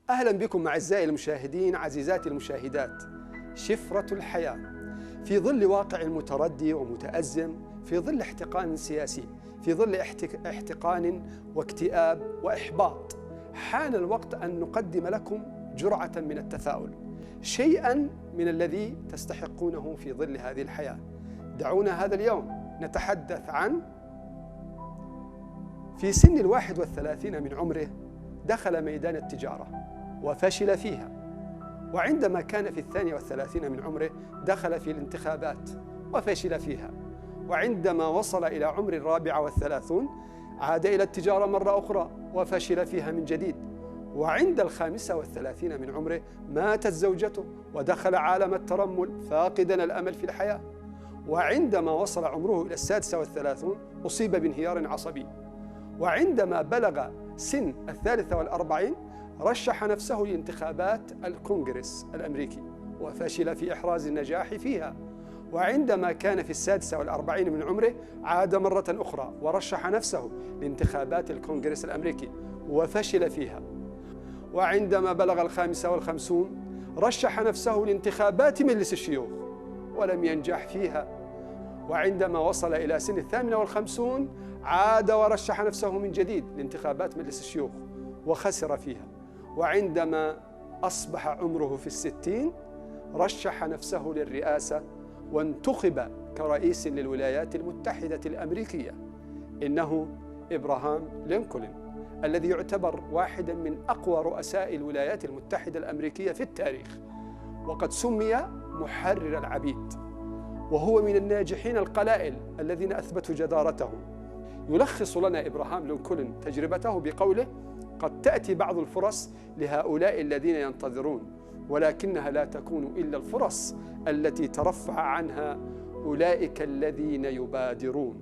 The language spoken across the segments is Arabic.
أهلا بكم أعزائي المشاهدين، عزيزاتي المشاهدات. شفرة الحياة في ظل واقع متردي ومتأزم، في ظل احتقان سياسي، في ظل احتقان واكتئاب وإحباط، حان الوقت أن نقدم لكم جرعة من التفاؤل، شيئا من الذي تستحقونه في ظل هذه الحياة. دعونا هذا اليوم نتحدث عن في سن 31 من عمره دخل ميدان التجارة وفشل فيها، وعندما كان في 32 من عمره دخل في الانتخابات وفشل فيها، وعندما وصل إلى عمر 34 عاد إلى التجارة مرة أخرى وفشل فيها من جديد، وعند 35 من عمره ماتت زوجته ودخل عالم الترمل فاقدا الأمل في الحياة، وعندما وصل عمره إلى 36 أصيب بانهيار عصبي، وعندما بلغ سن 43 رشح نفسه لانتخابات الكونغرس الأمريكي وفشل في إحراز النجاح فيها، وعندما كان في 46 من عمره عاد مرة أخرى ورشح نفسه لانتخابات الكونغرس الأمريكي وفشل فيها، وعندما بلغ 55 رشح نفسه لانتخابات مجلس الشيوخ ولم ينجح فيها، وعندما وصل إلى سن 58 عاد ورشح نفسه من جديد لانتخابات مجلس الشيوخ وخسر فيها، وعندما أصبح عمره في 60 رشح نفسه للرئاسة وانتخب كرئيس للولايات المتحدة الأمريكية. إنه إبراهام لينكولن الذي يعتبر واحدا من أقوى رؤساء الولايات المتحدة الأمريكية في التاريخ، وقد سمي محرر العبيد، وهو من الناجحين القلائل الذين أثبتوا جدارتهم. يلخص لنا إبراهام لينكولن تجربته بقوله: قد تأتي بعض الفرص لهؤلاء الذين ينتظرون، ولكنها لا تكون إلا الفرص التي ترفع عنها أولئك الذين يبادرون.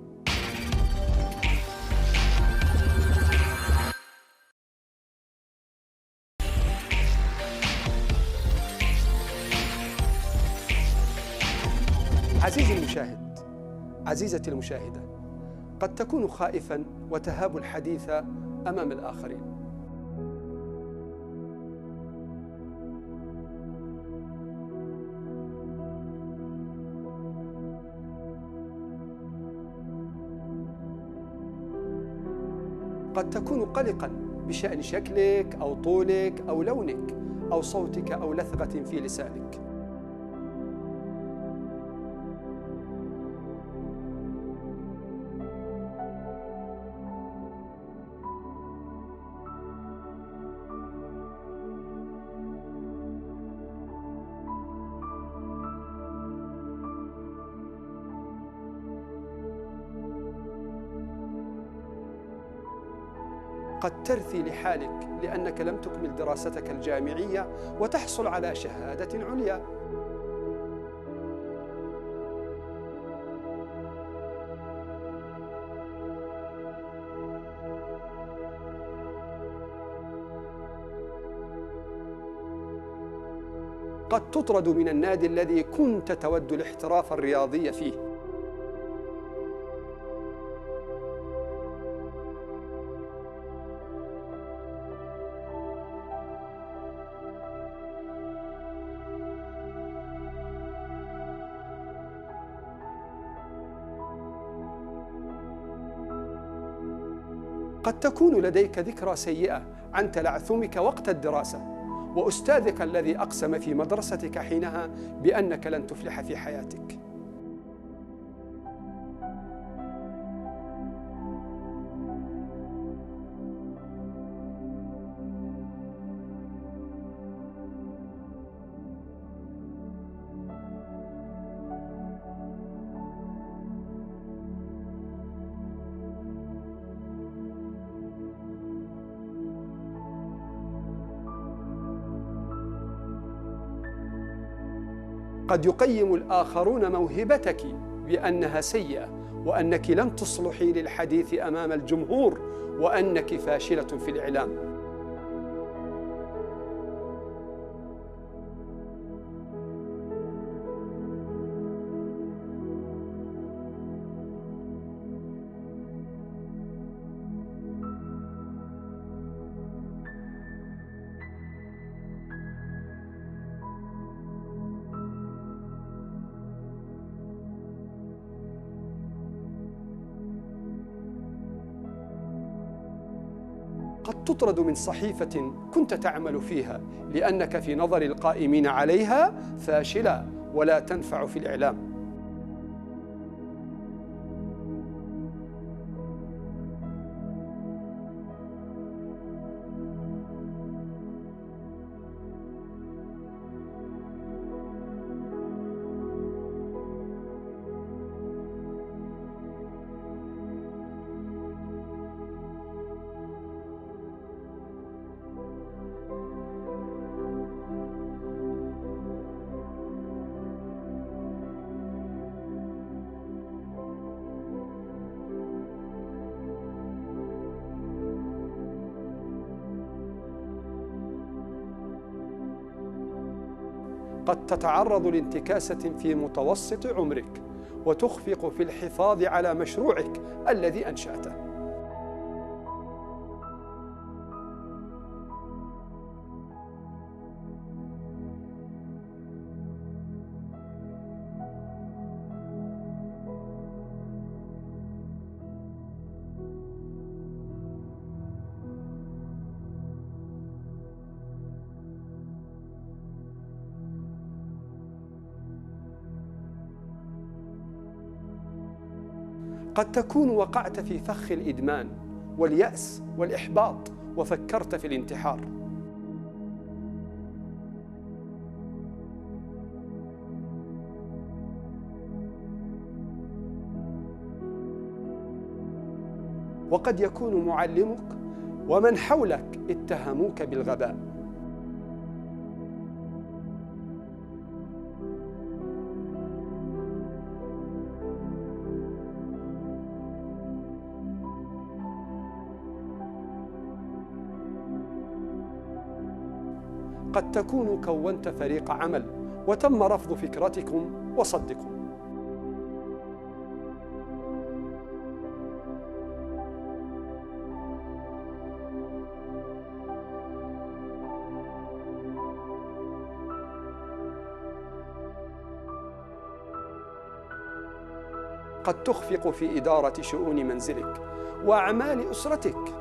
عزيزي المشاهد، عزيزتي المشاهدة، قد تكون خائفاً وتهاب الحديث أمام الآخرين، قد تكون قلقاً بشأن شكلك أو طولك أو لونك أو صوتك أو لثغة في لسانك. قد ترثي لحالك لأنك لم تكمل دراستك الجامعية وتحصل على شهادة عليا. قد تطرد من النادي الذي كنت تود الاحتراف الرياضي فيه. قد تكون لديك ذكرى سيئة عن تلعثمك وقت الدراسة، وأستاذك الذي أقسم في مدرستك حينها بأنك لن تفلح في حياتك. قد يقيم الآخرون موهبتك بأنها سيئة، وأنك لن تصلحي للحديث أمام الجمهور، وأنك فاشلة في الإعلام. قد تطرد من صحيفة كنت تعمل فيها لأنك في نظر القائمين عليها فاشلة ولا تنفع في الإعلام. قد تتعرض لانتكاسة في متوسط عمرك وتخفق في الحفاظ على مشروعك الذي أنشأته. قد تكون وقعت في فخ الإدمان واليأس والإحباط وفكرت في الانتحار. وقد يكون معلمك ومن حولك اتهموك بالغباء. قد تكون كونت فريق عمل وتم رفض فكرتكم وصدكم. قد تخفق في إدارة شؤون منزلك وأعمال أسرتك.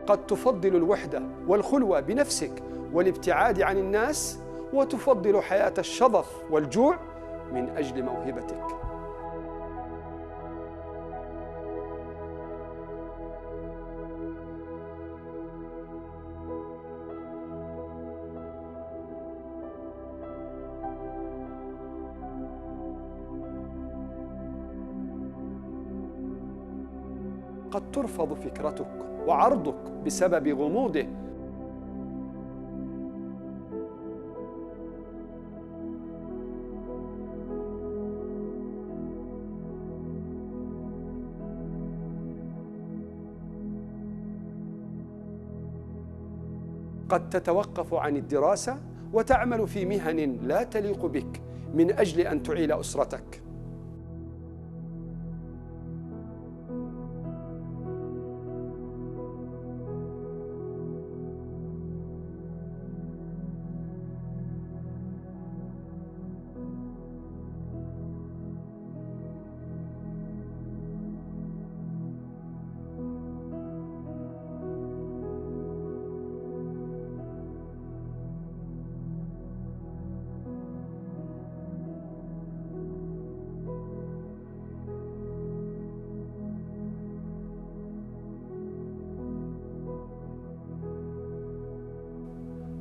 قد تفضل الوحدة والخلوة بنفسك والابتعاد عن الناس، وتفضل حياة الشظف والجوع من أجل موهبتك. قد ترفض فكرتك وعرضك بسبب غموضه. قد تتوقف عن الدراسة وتعمل في مهن لا تليق بك من أجل أن تعيل أسرتك.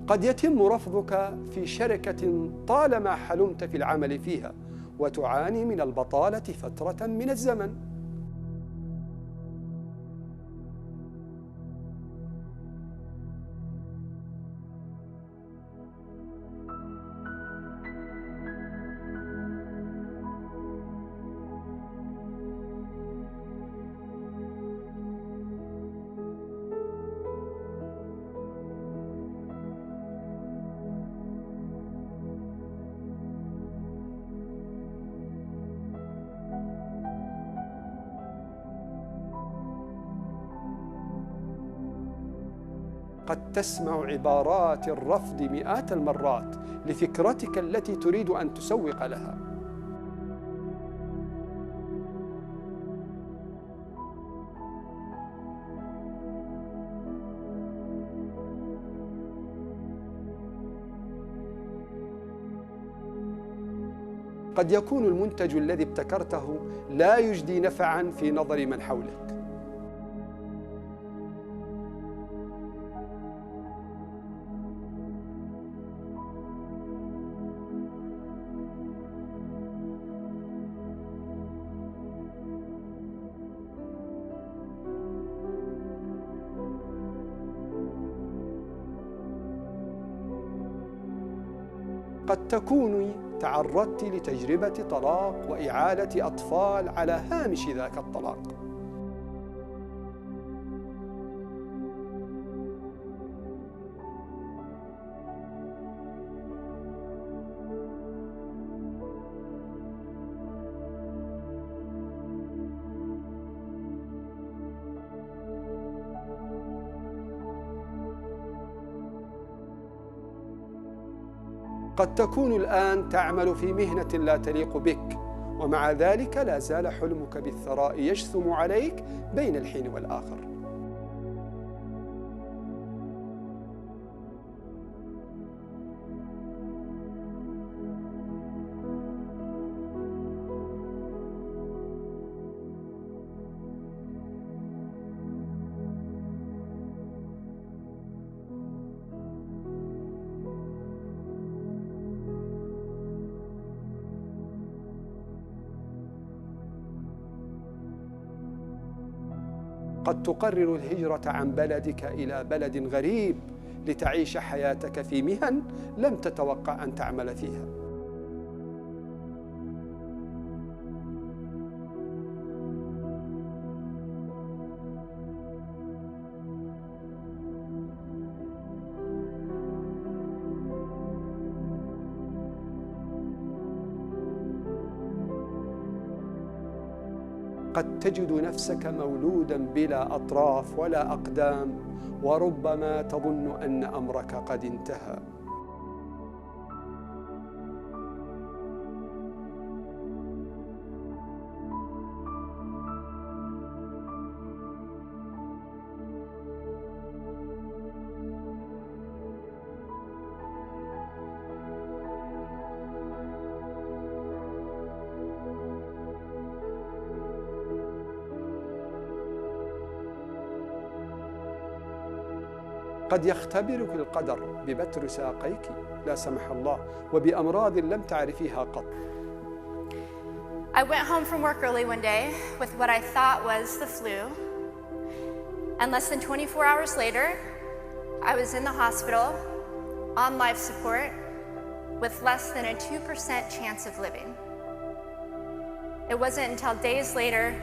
قد يتم رفضك في شركة طالما حلمت في العمل فيها وتعاني من البطالة فترة من الزمن. قد تسمع عبارات الرفض مئات المرات لفكرتك التي تريد أن تسوق لها. قد يكون المنتج الذي ابتكرته لا يجدي نفعاً في نظر من حولك. قد تكوني تعرضت لتجربة طلاق وإعالة أطفال على هامش ذاك الطلاق. قد تكون الآن تعمل في مهنة لا تليق بك، ومع ذلك لا زال حلمك بالثراء يجثم عليك بين الحين والآخر. قد تقرر الهجرة عن بلدك إلى بلد غريب لتعيش حياتك في مهن لم تتوقع أن تعمل فيها. قد تجد نفسك مولودا بلا أطراف ولا أقدام، وربما تظن أن أمرك قد انتهى. قد يختبرك القدر ببتر ساقيك لا سمح الله وبأمراض لم تعرفيها قط. I went home from work early one day with what I thought was the flu, and less than 24 hours later, I was in the hospital on life support with less than a 2% chance of living. It wasn't until days later,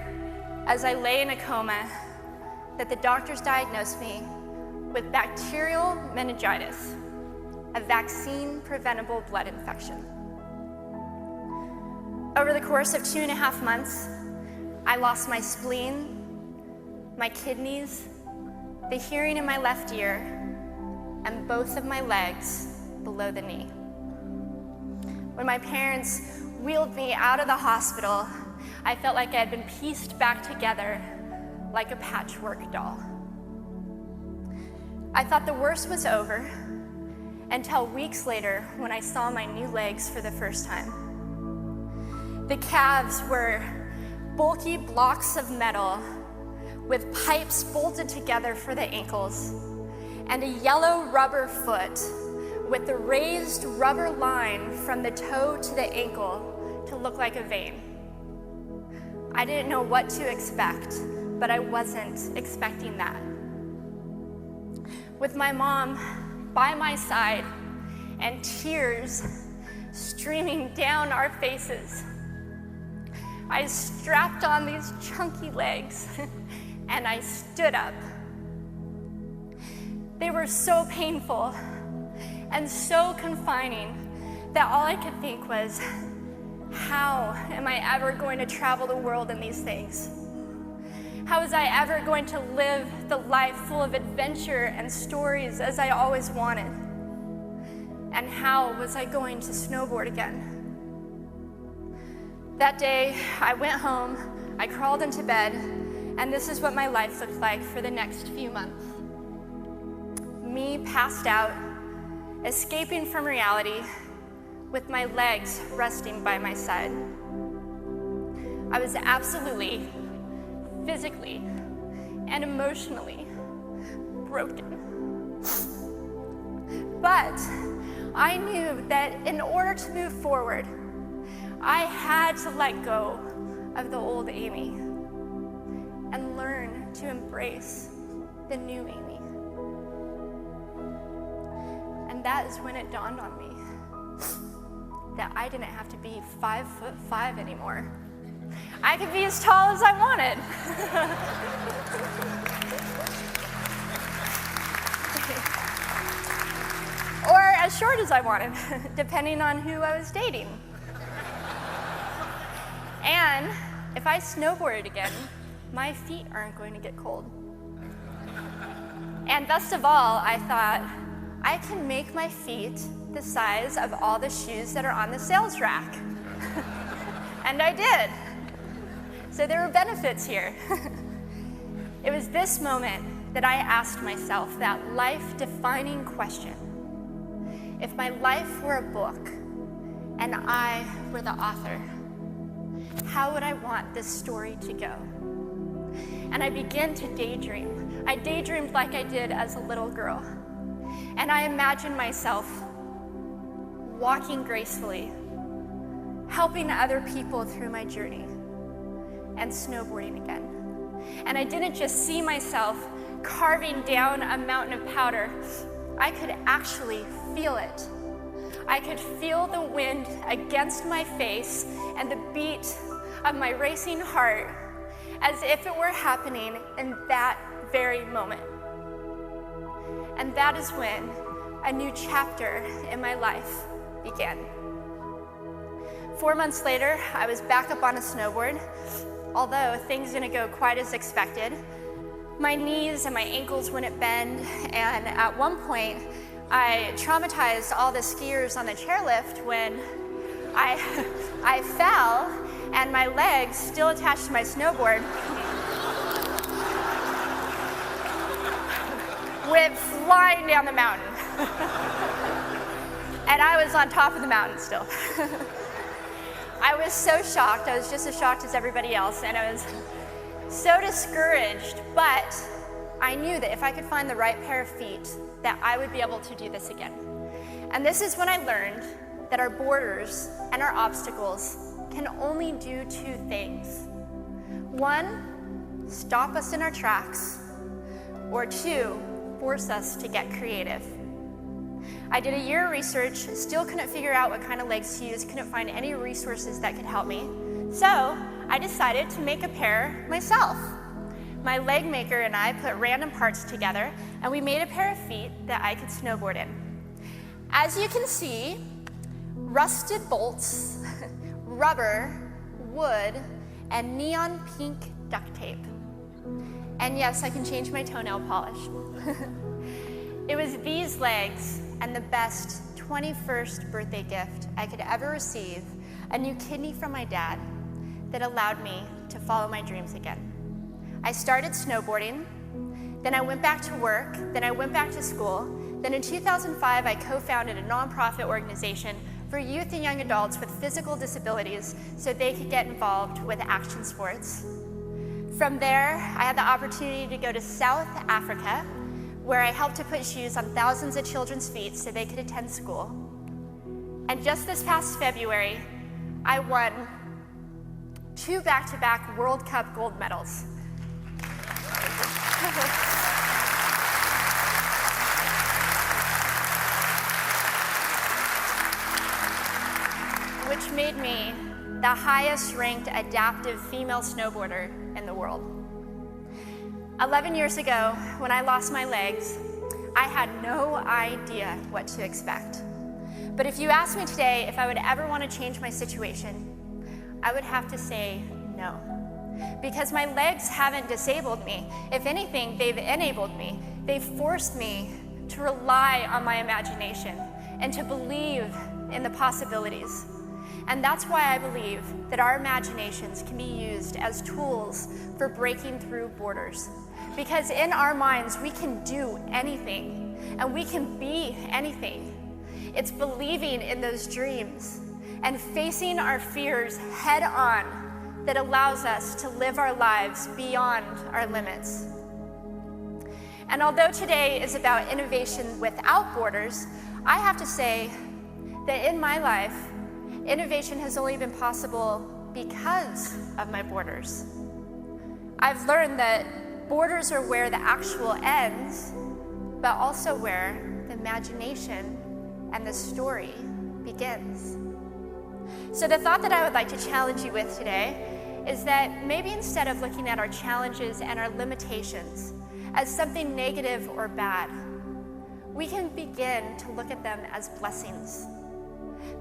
as I lay in a coma, that the doctors diagnosed me with bacterial meningitis, a vaccine-preventable blood infection. Over the course of 2.5 months, I lost my spleen, my kidneys, the hearing in my left ear, and both of my legs below the knee. When my parents wheeled me out of the hospital, I felt like I had been pieced back together like a patchwork doll. I thought the worst was over until weeks later when I saw my new legs for the first time. The calves were bulky blocks of metal with pipes bolted together for the ankles, and a yellow rubber foot with the raised rubber line from the toe to the ankle to look like a vein. I didn't know what to expect, but I wasn't expecting that. With my mom by my side and tears streaming down our faces, I strapped on these chunky legs and I stood up. They were so painful and so confining that all I could think was, how am I ever going to travel the world in these things? How was I ever going to live the life full of adventure and stories as I always wanted? And how was I going to snowboard again? That day, I went home, I crawled into bed, and this is what my life looked like for the next few months. Me passed out, escaping from reality, with my legs resting by my side. I was absolutely, physically, and emotionally broken. But I knew that in order to move forward, I had to let go of the old Amy and learn to embrace the new Amy. And that is when it dawned on me that I didn't have to be 5'5" anymore. I could be as tall as I wanted. Or as short as I wanted, depending on who I was dating. And if I snowboarded again, my feet aren't going to get cold. And best of all, I thought, I can make my feet the size of all the shoes that are on the sales rack. And I did. So there were benefits here. It was this moment that I asked myself that life-defining question. If my life were a book and I were the author, how would I want this story to go? And I began to daydream. I daydreamed like I did as a little girl. And I imagined myself walking gracefully, helping other people through my journey, and snowboarding again. And I didn't just see myself carving down a mountain of powder. I could actually feel it. I could feel the wind against my face and the beat of my racing heart as if it were happening in that very moment. And that is when a new chapter in my life began. 4 months later, I was back up on a snowboard. Although things didn't go quite as expected, my knees and my ankles wouldn't bend, and at one point, I traumatized all the skiers on the chairlift when I fell and my legs, still attached to my snowboard, went flying down the mountain. And I was on top of the mountain still. I was so shocked. I was just as shocked as everybody else, and I was so discouraged, but I knew that if I could find the right pair of feet, that I would be able to do this again. And this is when I learned that our borders and our obstacles can only do two things. One, stop us in our tracks, or two, force us to get creative. I did a year of research, still couldn't figure out what kind of legs to use, couldn't find any resources that could help me. So I decided to make a pair myself. My leg maker and I put random parts together, and we made a pair of feet that I could snowboard in. As you can see, rusted bolts, rubber, wood, and neon pink duct tape. And yes, I can change my toenail polish. It was these legs and the best 21st birthday gift I could ever receive, a new kidney from my dad, that allowed me to follow my dreams again. I started snowboarding, then I went back to work, then I went back to school, then in 2005 I co-founded a nonprofit organization for youth and young adults with physical disabilities so they could get involved with action sports. From there, I had the opportunity to go to South Africa, where I helped to put shoes on thousands of children's feet so they could attend school. And just this past February, I won 2 back-to-back World Cup gold medals. Which made me the highest-ranked adaptive female snowboarder in the world. 11 years ago, when I lost my legs, I had no idea what to expect. But if you asked me today if I would ever want to change my situation, I would have to say no. because my legs haven't disabled me. If anything, they've enabled me. They've forced me to rely on my imagination and to believe in the possibilities. And that's why I believe that our imaginations can be used as tools for breaking through borders. Because in our minds, we can do anything and we can be anything. It's believing in those dreams and facing our fears head on that allows us to live our lives beyond our limits. And although today is about innovation without borders, I have to say that in my life, innovation has only been possible because of my borders. I've learned that borders are where the actual ends, but also where the imagination and the story begins. So the thought that I would like to challenge you with today is that maybe instead of looking at our challenges and our limitations as something negative or bad, we can begin to look at them as blessings.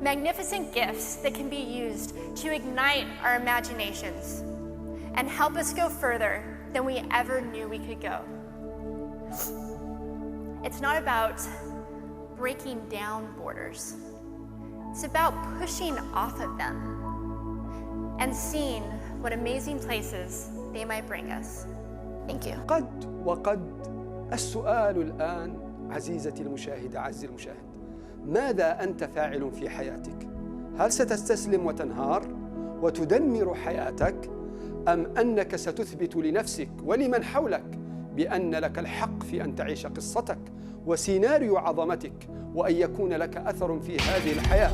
Magnificent gifts that can be used to ignite our imaginations and help us go further than we ever knew we could go. It's not about breaking down borders. It's about pushing off of them and seeing what amazing places they might bring us. Thank you. وقد السؤال الآن عزيزتي المشاهدة، عزيزي المشاهد، ماذا أنت فاعل في حياتك؟ هل ستستسلم وتنهار وتدمر حياتك؟ أم أنك ستثبت لنفسك ولمن حولك بأن لك الحق في أن تعيش قصتك وسيناريو عظمتك وأن يكون لك أثر في هذه الحياة؟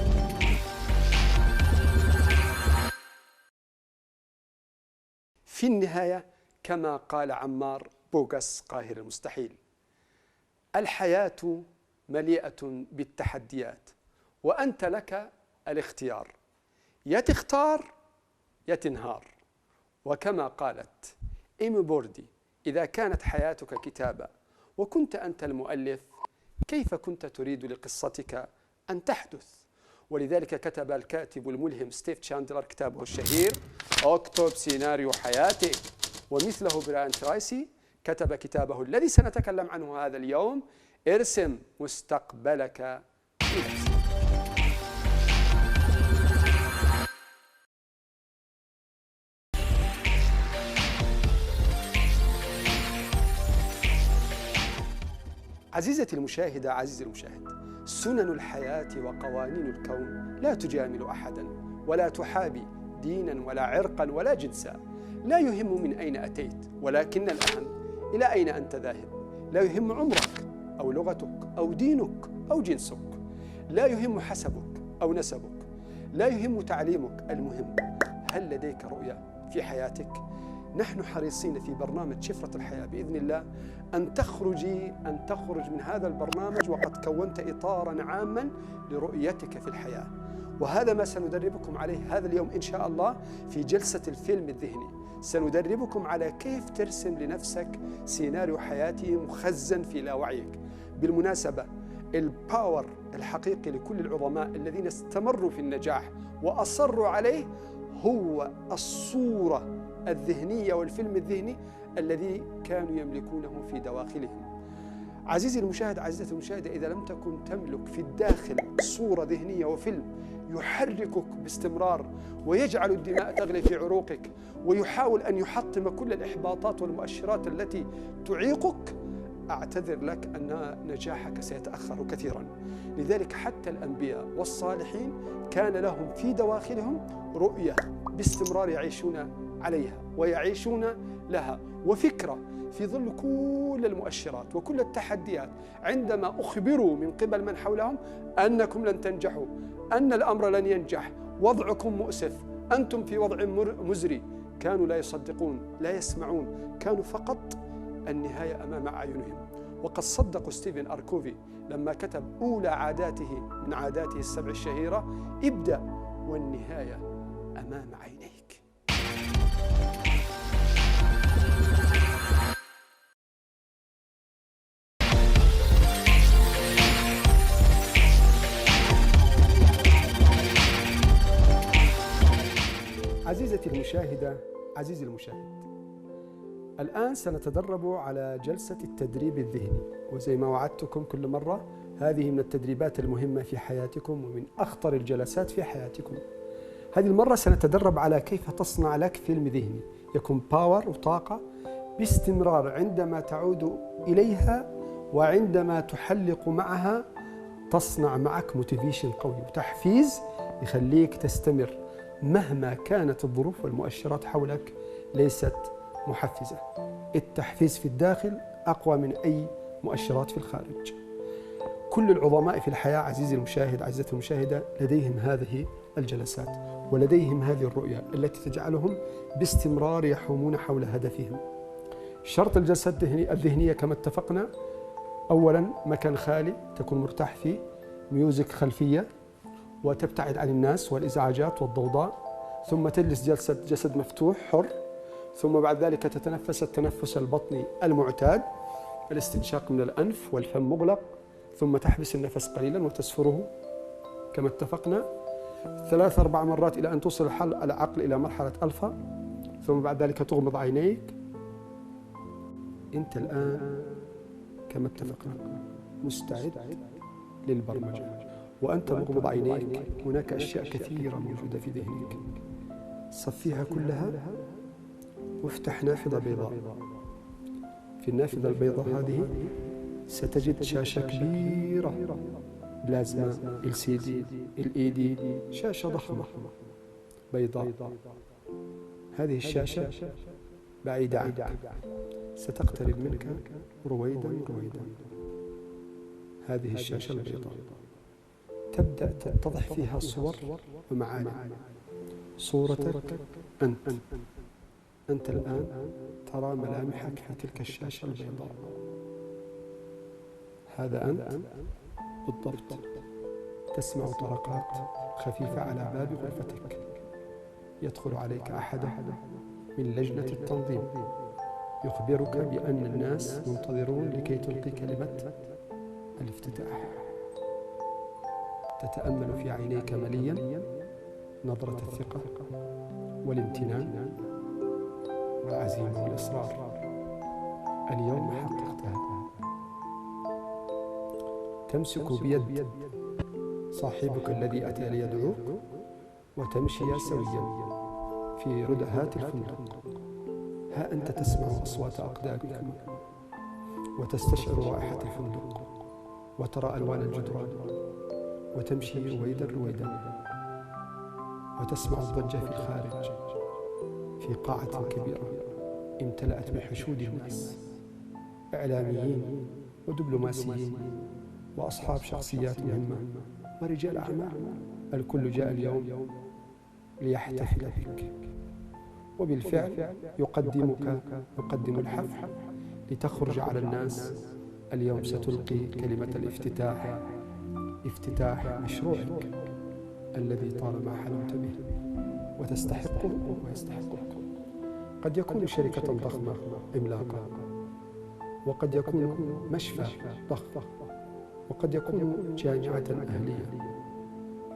في النهاية كما قال عمار بوغس قاهر المستحيل: الحياة مليئة بالتحديات وأنت لك الاختيار، يا تختار يا تنهار. وكما قالت إيمي بوردي: إذا كانت حياتك كتابة وكنت أنت المؤلف، كيف كنت تريد لقصتك أن تحدث؟ ولذلك كتب الكاتب الملهم ستيف تشاندلر كتابه الشهير اكتب سيناريو حياتك. ومثله براين ترايسي كتب كتابه الذي سنتكلم عنه هذا اليوم: ارسم مستقبلك بنفسك. عزيزتي المشاهدة، عزيزي المشاهد، سنن الحياة وقوانين الكون لا تجامل أحدا ولا تحابي دينا ولا عرقا ولا جنسا. لا يهم من أين أتيت، ولكن الأهم إلى أين أنت ذاهب. لا يهم عمرك أو لغتك أو دينك أو جنسك، لا يهم حسبك أو نسبك، لا يهم تعليمك. المهم هل لديك رؤية في حياتك؟ نحن حريصين في برنامج شفرة الحياة بإذن الله أن تخرج من هذا البرنامج وقد كونت إطاراً عاماً لرؤيتك في الحياة. وهذا ما سندربكم عليه هذا اليوم إن شاء الله في جلسة الفيلم الذهني. سندربكم على كيف ترسم لنفسك سيناريو حياتي مخزن في لاوعيك. بالمناسبة، الباور الحقيقي لكل العظماء الذين استمروا في النجاح وأصروا عليه هو الصورة الذهنية والفيلم الذهني الذي كانوا يملكونه في دواخلهم. عزيزي المشاهد، عزيزتي المشاهدة، إذا لم تكن تملك في الداخل صورة ذهنية وفيلم يحركك باستمرار ويجعل الدماء تغلي في عروقك ويحاول أن يحطم كل الإحباطات والمؤشرات التي تعيقك، أعتذر لك أن نجاحك سيتأخر كثيرا. لذلك حتى الأنبياء والصالحين كان لهم في دواخلهم رؤية باستمرار يعيشون عليها ويعيشون لها، وفكرة في ظل كل المؤشرات وكل التحديات. عندما أخبروا من قبل من حولهم أنكم لن تنجحوا، أن الأمر لن ينجح، وضعكم مؤسف، أنتم في وضع مزري، كانوا لا يصدقون، لا يسمعون، كانوا فقط النهاية أمام أعينهم. وقد صدقوا ستيفن أركوفي لما كتب أولى عاداته من عاداته السبع الشهيرة: ابدأ والنهاية أمام عينيك. عزيزتي المشاهدة، عزيزي المشاهد، الآن سنتدرب على جلسة التدريب الذهني، وزي ما وعدتكم كل مرة هذه من التدريبات المهمة في حياتكم ومن أخطر الجلسات في حياتكم. هذه المرة سنتدرب على كيف تصنع لك فيلم ذهني يكون باور وطاقة باستمرار عندما تعود إليها، وعندما تحلق معها تصنع معك موتيفيشن قوي وتحفيز يخليك تستمر مهما كانت الظروف والمؤشرات حولك ليست محفزة. التحفيز في الداخل أقوى من أي مؤشرات في الخارج. كل العظماء في الحياة عزيزي المشاهد عزيزتي المشاهدة لديهم هذه الجلسات ولديهم هذه الرؤية التي تجعلهم باستمرار يحومون حول هدفهم. شرط الجلسات الذهنية كما اتفقنا: أولا مكان خالي تكون مرتاح فيه، ميوزك خلفية، وتبتعد عن الناس والإزعاجات والضوضاء، ثم تجلس جلسة جسد مفتوح حر، ثم بعد ذلك تتنفس التنفس البطني المعتاد، الاستنشاق من الأنف والفم مغلق، ثم تحبس النفس قليلا وتسفره كما اتفقنا 3-4 مرات إلى أن توصل العقل إلى مرحلة ألفا، ثم بعد ذلك تغمض عينيك. أنت الآن كما اتفقنا مستعد للبرمجة، وأنت مغمض عينيك هناك أشياء كثيرة موجودة في ذهنك، صفيها كلها وافتح نافذة بيضاء. في النافذة البيضاء هذه ستجد شاشة كبيرة، بلازما، LCD، LED، شاشة ضخمة بيضاء. هذه الشاشة بعيدة عنك، ستقترب منك رويدا رويدا. هذه الشاشة البيضاء تبدأ تتضح فيها صور ومعاني. صورتك أنت الآن ترى ملامحك في تلك الشاشة البيضاء. هذا أنت بالضبط. تسمع طرقات خفيفة على باب غرفتك. يدخل عليك أحد من لجنة التنظيم يخبرك بأن الناس منتظرون لكي تلقي كلمة الافتتاح. تتأمل في عينيك مليا نظرة الثقة والامتنان والعزيمة والإصرار. اليوم حققتها. تمسك بيد صاحبك الذي أتى ليدعوك وتمشي سويا في ردهات الفندق. ها أنت تسمع أصوات أقدامكم وتستشعر رائحة الفندق وترى ألوان الجدران وتمشي رويدا رويدا وتسمع الضجة في الخارج في قاعة كبيرة امتلأت بحشود الناس، إعلاميين ودبلوماسيين وأصحاب شخصيات مهمة ورجال أعمال. الكل جاء اليوم ليحتفل بك، وبالفعل يقدم الحفل لتخرج على الناس. اليوم ستلقي كلمة الافتتاح، افتتاح مشروعك الذي طالما حلمت به وتستحقه ويستحقك. قد يكون شركة ضخمة عملاقة، وقد يكون مشفى ضخم، وقد يكون جامعة أهلية،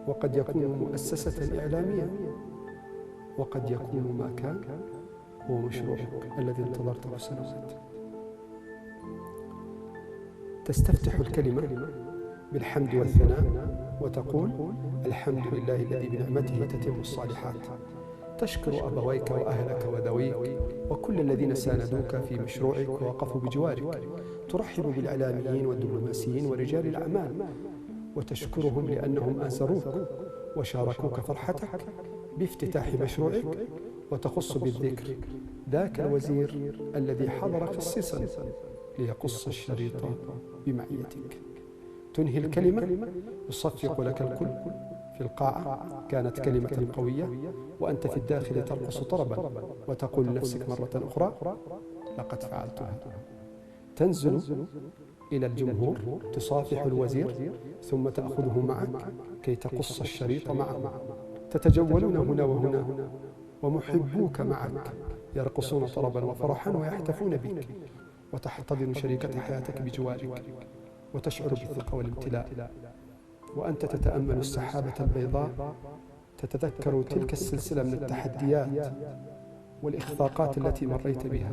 وقد يكون مؤسسة إعلامية، وقد يكون ما كان هو مشروعك الذي انتظرته سنوات. تستفتح الكلمة بالحمد والثناء وتقول: الحمد لله الذي بنعمته تتم الصالحات. تشكر أبويك وأهلك وذويك وكل الذين ساندوك في مشروعك ووقفوا بجوارك. ترحب بالإعلاميين والدبلوماسيين ورجال الأعمال وتشكرهم لأنهم آزروك وشاركوك فرحتك بافتتاح مشروعك. وتخص بالذكر ذاك الوزير الذي حضر خصيصا ليقص الشريط بمعيتك. تنهي الكلمة يصفق لك الكل في القاعة. كانت كلمة قوية وأنت في الداخل ترقص طربا وتقول لنفسك مرة أخرى: لقد فعلتها. تنزل إلى الجمهور تصافح الوزير ثم تأخذه معك كي تقص الشريط معه. تتجولون هنا وهنا ومحبوك معك يرقصون طربا وفرحا ويحتفون بك، وتحتضن شريكة حياتك بجوارك وتشعر بالثقة والامتلاء. وأنت تتأمل السحابة البيضاء تتذكر تلك السلسلة من التحديات والإخفاقات التي مريت بها،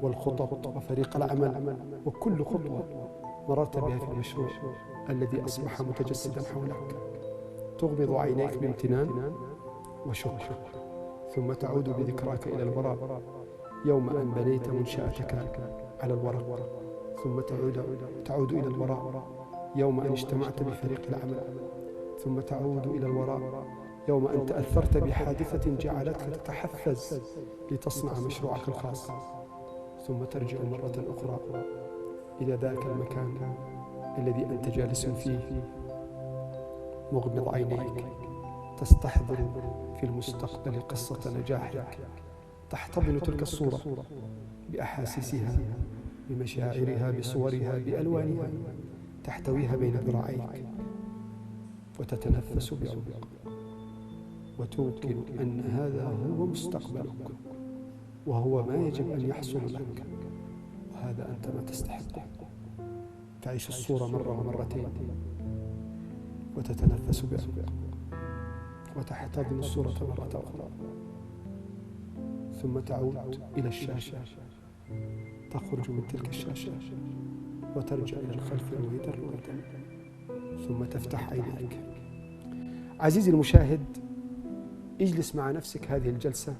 والخطط وفريق العمل، وكل خطوة مررت بها في المشروع الذي أصبح متجسدا حولك. تغمض عينيك بامتنان وشكر، ثم تعود بذكراك إلى الوراء يوم أن بنيت منشأتك على الورق، ثم تعود إلى الوراء يوم أن اجتمعت بفريق العمل، ثم تعود إلى الوراء يوم أن تأثرت بحادثة جعلتك تتحفز لتصنع مشروعك الخاص، ثم ترجع مرة أخرى إلى ذاك المكان الذي أنت جالس فيه مغمض عينيك، تستحضر في المستقبل قصة نجاحك، تحتضن تلك الصورة بأحاسيسها، بمشاعرها، بصورها، بألوانها، تحتويها بين ذراعيك وتتنفس بعمق، وتوقن أن هذا هو مستقبلك، وهو ما يجب أن يحصل لك، وهذا أنت ما تستحقه. تعيش الصورة مرة ومرتين، وتتنفس بعمق، وتحتضن الصورة مرة أخرى، ثم تعود إلى الشاشة، تخرج من تلك الشاشة وترجع إلى الخلف رويدا رويدا، ثم تفتح عينيك. عزيزي المشاهد، اجلس مع نفسك هذه الجلسة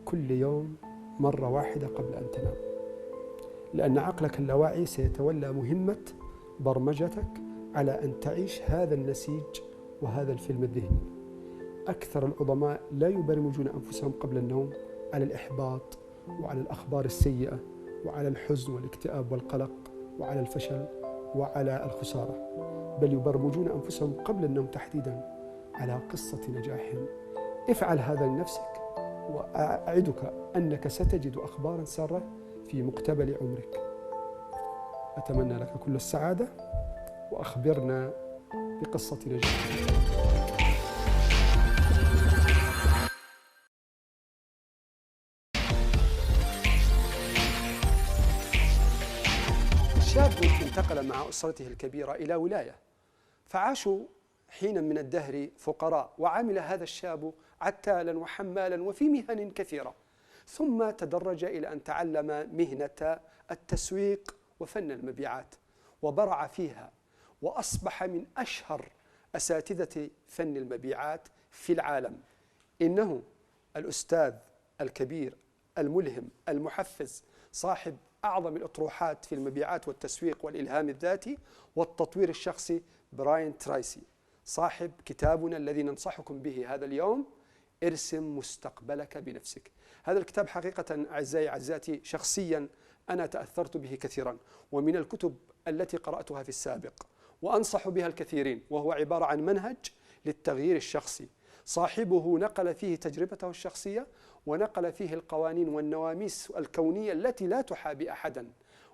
كل يوم مرة واحدة قبل أن تنام، لأن عقلك اللاواعي سيتولى مهمة برمجتك على أن تعيش هذا النسيج وهذا الفيلم الذهني. أكثر العظماء لا يبرمجون أنفسهم قبل النوم على الإحباط وعلى الأخبار السيئة وعلى الحزن والاكتئاب والقلق وعلى الفشل وعلى الخسارة، بل يبرمجون أنفسهم قبل النوم تحديداً على قصة نجاحهم. افعل هذا لنفسك، وأعدك أنك ستجد أخباراً سارة في مقتبل عمرك. أتمنى لك كل السعادة، وأخبرنا بقصة نجاحك. شاب انتقل مع أسرته الكبيرة إلى ولاية، فعاشوا حينا من الدهر فقراء، وعمل هذا الشاب عتالا وحمالا وفي مهن كثيرة، ثم تدرج إلى أن تعلم مهنة التسويق وفن المبيعات، وبرع فيها، وأصبح من أشهر أساتذة فن المبيعات في العالم. إنه الأستاذ الكبير الملهم المحفز، صاحب أعظم الأطروحات في المبيعات والتسويق والإلهام الذاتي والتطوير الشخصي، براين ترايسي، صاحب كتابنا الذي ننصحكم به هذا اليوم، ارسم مستقبلك بنفسك. هذا الكتاب حقيقة أعزائي عزاتي شخصيا أنا تأثرت به كثيرا، ومن الكتب التي قرأتها في السابق وأنصح بها الكثيرين، وهو عبارة عن منهج للتغيير الشخصي. صاحبه نقل فيه تجربته الشخصية، ونقل فيه القوانين والنواميس الكونية التي لا تحابي أحدا،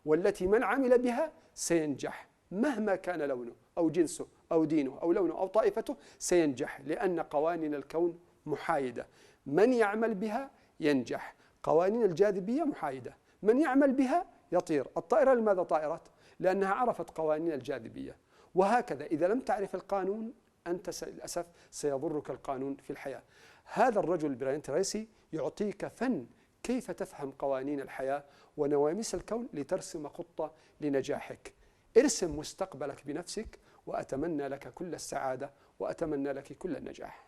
والتي من عمل بها سينجح مهما كان لونه أو جنسه أو دينه أو لونه أو طائفته، سينجح، لأن قوانين الكون محايدة. من يعمل بها ينجح. قوانين الجاذبية محايدة، من يعمل بها يطير. الطائرة لماذا طائرت؟ لأنها عرفت قوانين الجاذبية. وهكذا إذا لم تعرف القانون أنت للأسف سيضرك القانون في الحياة. هذا الرجل براين ترايسي يعطيك فن كيف تفهم قوانين الحياة ونواميس الكون لترسم خطة لنجاحك. ارسم مستقبلك بنفسك، وأتمنى لك كل السعادة، وأتمنى لك كل النجاح.